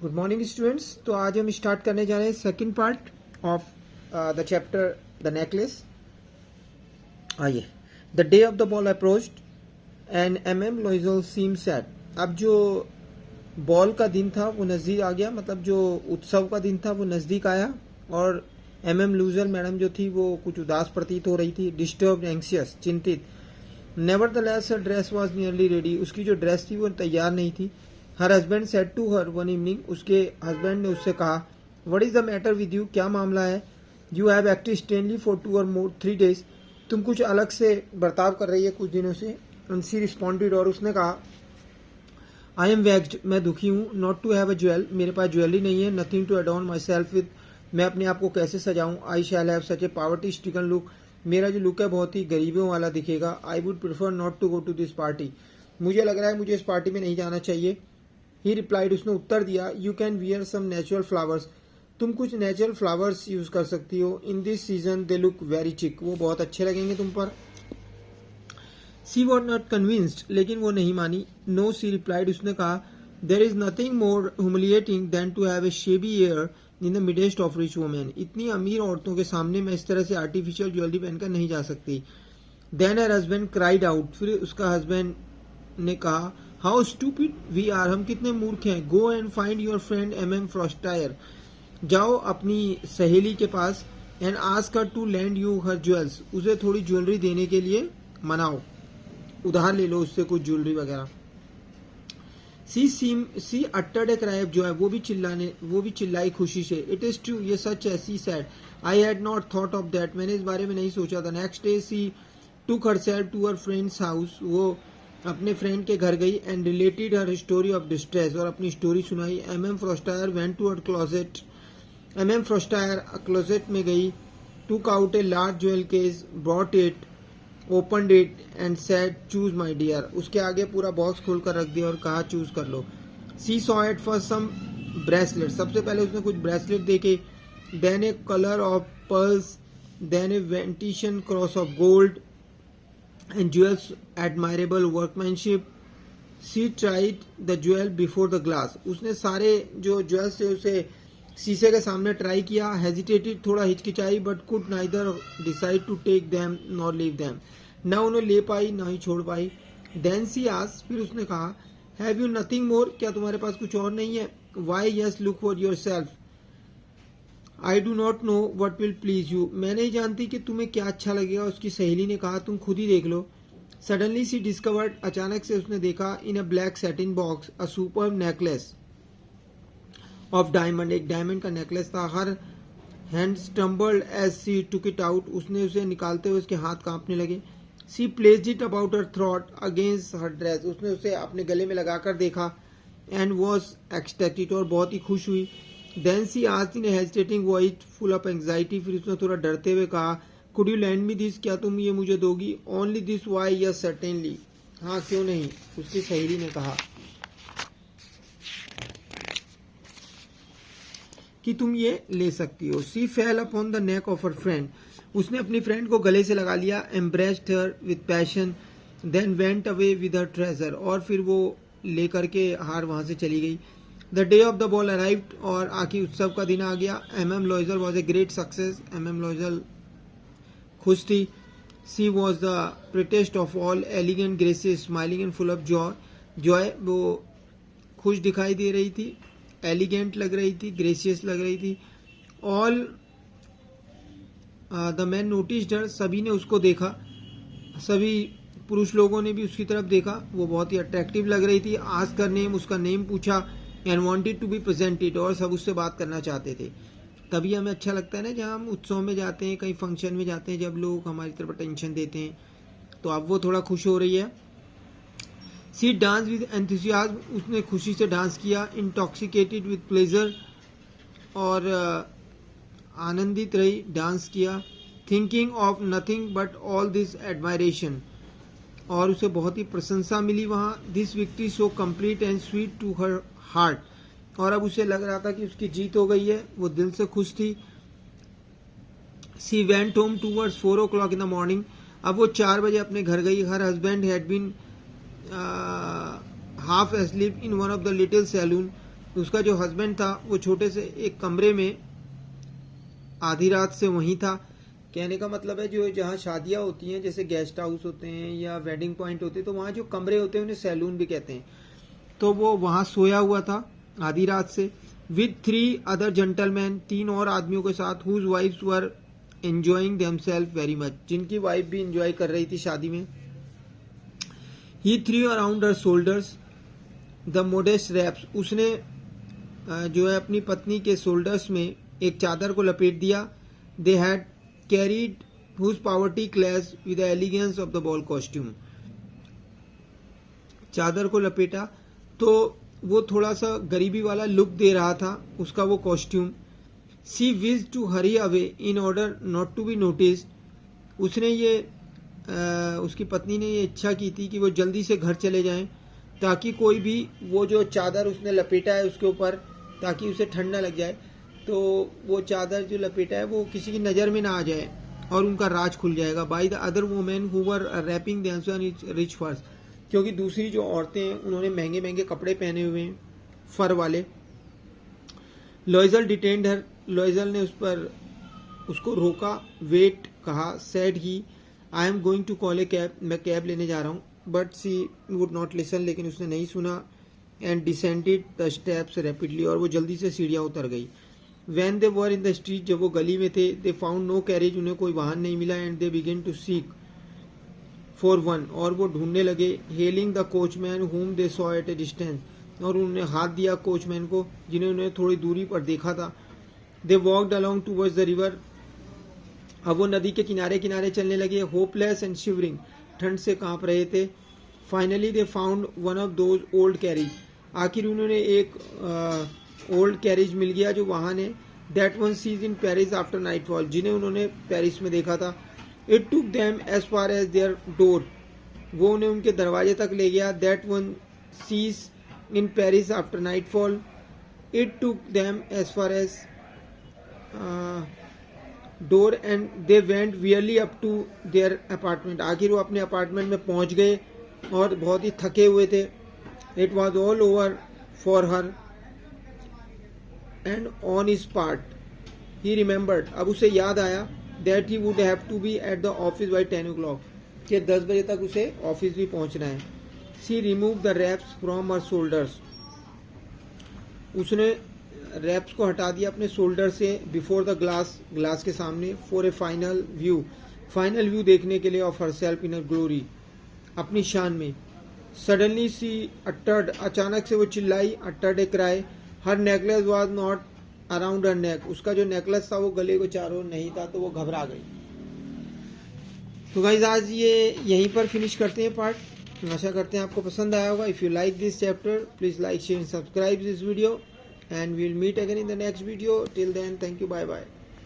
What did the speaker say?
Good morning students. तो आज हम स्टार्ट करने जा रहे हैं second part of the chapter the necklace. आइए। The day of the ball approached and MM Loisel seem sad. अब जो बॉल का दिन था वो नज़दीक आ गया, मतलब जो उत्सव का दिन था वो नज़दीक आया और MM लूजर मैडम जो थी वो कुछ उदास प्रतीत हो रही थी, डिस्टर्ब, एंक्सियस, चिंतित। Nevertheless her dress was nearly ready. उसकी जो ड्रेस थी वो तैयार नहीं थी। Her husband said to her one evening. उसके हस्बैंड ने उससे कहा, what is the matter with you, क्या मामला है? You have acted strangely for 2 or more 3 days। तुम कुछ अलग से बर्ताव कर रही है कुछ दिनों से। एंड शी रिस्पॉन्डेड, और उसने कहा, आई एम वैक्ड, मैं दुखी हूँ। Not to have a jewel, मेरे पास ज्वेलरी नहीं है। Nothing to adorn myself with, मैं अपने आप को कैसे सजाऊं। I shall have such a poverty stricken look, मेरा जो लुक है बहुत ही गरीबों वाला दिखेगा। I would prefer not to go to this party, मुझे लग रहा है मुझे इस पार्टी में नहीं जाना चाहिए। ही रिप्लाइड, उसने उत्तर दिया, you can wear some natural flowers, तुम कुछ नेचुरल फ्लावर्स यूज कर सकती हो। In this season they look very chic, वो बहुत अच्छे लगेंगे तुम पर। सी वॉज नॉट कन्विंस्ड, लेकिन वो नहीं मानी। नो, सी रिप्लाइड, उसने कहा, there is nothing more humiliating than to have a shabby air in the midst of rich women. इतनी अमीर औरतों के सामने मैं इस तरह से आर्टिफिशियल ज्वेलरी पहनकर नहीं जा सकती। Then her husband cried out, फिर उसका हस्बैंड ने कहा, हाउ स्टूपिड वी आर, हम कितने मूर्ख हैं। Go and find your friend MM Forestier, जाओ अपनी सहेली के पास। And ask her to lend you her jewels, उसे थोड़ी ज्वेलरी देने के लिए मनाओ, उधार ले लो उससे कुछ ज्वेलरी वगैरह। She uttered a cry of joy, वो भी चिल्लाई खुशी से। इट इज ट्रू, ये सच है। She said, I had not thought of that, मैंने इस बारे में नहीं सोचा था। Next day she took herself to her friend's house, वो अपने फ्रेंड के घर गई। And related her story of distress, और अपनी स्टोरी सुनाई। MM Forestier went to her closet, MM Forestier closet में गई। Took out a large jewel case, brought it, opened it and said, choose my dear. उसके आगे पूरा box खोलकर रख दिया और कहा, चूज कर लो। She saw at first some bracelet, सबसे पहले उसने कुछ ब्रेसलेट देखे। Then a collar of pearls, then a Venetian cross of gold and jewels admirable workmanship. She tried the jewel before the glass, उसने सारे जो ज्वेल्स थे उसे शीशे के सामने ट्राई किया। हेजिटेटेड, थोड़ा हिचकिचाई, but could neither decide to take them nor leave them, ना उन्हें ले पाई ना ही छोड़ पाई। देन सी आस्क्ड, फिर उसने कहा, हैव यू नथिंग मोर, क्या तुम्हारे पास कुछ और नहीं है? Why yes, look for yourself, I do not know what will please you, मैं नहीं जानती कि तुम्हें क्या अच्छा लगेगा। उसकी सहेली ने कहा, तुम खुद ही देख लो। सडनली सी डिस्कवर्ड, अचानक से उसने देखा, in a black satin box a super necklace of diamond, एक डायमंड का नेकलेस था। Her hand stumbled as she took it out, उसने उसे निकालते हुए उसके हाथ कांपने लगे। She placed it about her throat against her dress, उसने उसे अपने गले में लगाकर देखा। एंड वॉज एक्सटेक्टेड, और बहुत ही खुश हुई। Then she asked in a hesitating voice full of anxiety, फिर उसने थोड़ा डरते हुए कहा, could you lend me this, क्या तुम ये मुझे दोगी? Only this, why yes certainly, हाँ क्यों नहीं, उसकी सहेली ने कहा कि तुम ये ले सकती हो। She fell upon the neck of her friend, उसने अपनी फ्रेंड को गले से लगा लिया। Embraced her with passion, then went away with her treasure, और फिर वो लेकर के हार वहां से चली गई। The day of the ball arrived, और आखिर उत्सव का दिन आ गया। MM Loisel was a great success, MM Loisel खुश थी। She was the prettiest of all, elegant, gracious, smiling and full of joy, वो खुश दिखाई दे रही थी, एलिगेंट लग रही थी, ग्रेसियस लग रही थी। ऑल द मैन नोटिस्ड हर, सभी ने उसको देखा, सभी पुरुष लोगों ने भी उसकी तरफ देखा, वो बहुत ही अट्रैक्टिव लग रही थी। आस्क्ड हर नेम, उसका नेम पूछा। And wanted to be presented, और सब उससे बात करना चाहते थे। तभी हमें अच्छा लगता है ना, जहाँ हम उत्सव में जाते हैं, कहीं फंक्शन में जाते हैं, जब लोग हमारी तरफ अटेंशन देते हैं। तो अब वो थोड़ा खुश हो रही है। सी डांस विद एंथुसियाज्म, उसने खुशी से डांस किया। इंटॉक्सिकेटेड विद प्लेजर, और आनंदित रही, डांस किया। Thinking of nothing but all this admiration, और उसे बहुत ही प्रशंसा मिली वहाँ। This victory so complete and sweet to her heart, और अब उसे लग रहा था कि उसकी जीत हो गई है, वो दिल से खुश थी। She went home towards 4 o'clock in the morning, अब वो 4 बजे अपने घर गई। Her husband had been half asleep in one of the little saloon, उसका जो हस्बैंड था वो छोटे से एक कमरे में आधी रात से वहीं था। कहने का मतलब है जो जहाँ शादियाँ होती हैं जैसे गेस्ट हाउस होते हैं या वेडिंग पॉइंट होते हैं तो वहाँ जो कमरे होते हैं उन्हें सैलून भी कहते हैं। तो वो वहाँ सोया हुआ था आधी रात से विद 3 अदर जेंटलमैन, 3 और आदमियों के साथ, whose wives were enjoying themselves very much, जिनकी वाइफ भी इंजॉय कर रही थी शादी में। He threw around her shoulders the modest wraps, उसने जो है अपनी पत्नी के शोल्डर्स में एक चादर को लपेट दिया। They had carried whose poverty clash with the elegance of the ball costume, चादर को लपेटा तो वो थोड़ा सा गरीबी वाला लुक दे रहा था उसका वो costume. She wished to hurry away in order not to be noticed, उसने ये उसकी पत्नी ने ये इच्छा की थी कि वो जल्दी से घर चले जाएं ताकि कोई भी वो जो चादर उसने लपेटा है उसके ऊपर ताकि उसे ठंड न लग जाए, तो वो चादर जो लपेटा है वो किसी की नज़र में ना आ जाए और उनका राज खुल जाएगा। By the other women who were wrapping the answer rich furs, क्योंकि दूसरी जो औरतें हैं उन्होंने महंगे महंगे कपड़े पहने हुए हैं फर वाले। लॉइजल डिटेन्ड हर, लॉइजल ने उस पर उसको रोका। वेट कहा। Said he I am going to call a cab, मैं कैब लेने जा रहा हूँ। But she would not listen, लेकिन उसने नहीं सुना। And descended the steps rapidly, और वो जल्दी से सीढ़ियाँ उतर गई। When they were in the street, जब वो गली में थे, दे फाउंड नो कैरेज, उन्हें कोई वाहन नहीं मिला। And they begin to seek for one, और वो ढूंढने लगे। Hailing the coachman whom they saw at a distance, और उन्होंने हाथ दिया कोचमैन को जिन्हें उन्हें थोड़ी दूरी पर देखा था। They walked along towards the river, अब वो नदी के किनारे किनारे चलने लगे। होपलेस एंड शिवरिंग, ठंड से कांप रहे थे। Finally they found one of those old carriage, आखिर उन्होंने एक ओल्ड कैरेज मिल गया जो वाहन है। That one sees in Paris after nightfall, जिन्हें उन्होंने पेरिस में देखा था। It took them as far as their door, वो उन्हें उनके दरवाजे तक ले गया। That one sees in Paris after nightfall, it took them as far as door and they went wearily up to their apartment, आखिर वो अपने अपार्टमेंट में पहुंच गए और बहुत ही थके हुए थे। It was all over for her and on his part he remembered, अब उसे याद आया that he would have to be at the office by 10 o'clock, कि 10 बजे तक उसे ऑफिस भी पहुंचना है। She remove the wraps from her shoulders, उसने रैप्स को हटा दिया अपने शोल्डर से। बिफोर द ग्लास, ग्लास के सामने। फॉर ए फाइनल व्यू देखने के लिए। Of her self in glory, अपनी शान में। सडनली सी अटर्ड, अचानक से वो चिल्लाई। Uttered a cry. Her necklace was not around her neck, उसका जो नेकलेस था वो गले को चारों नहीं था, तो वो घबरा गई। तो गाइस आज ये यहीं पर फिनिश करते हैं पार्ट। आशा करते हैं आपको पसंद आया होगा। If you like this chapter please like share and subscribe this video, and we'll meet again in the next video. Till then, thank you, bye bye.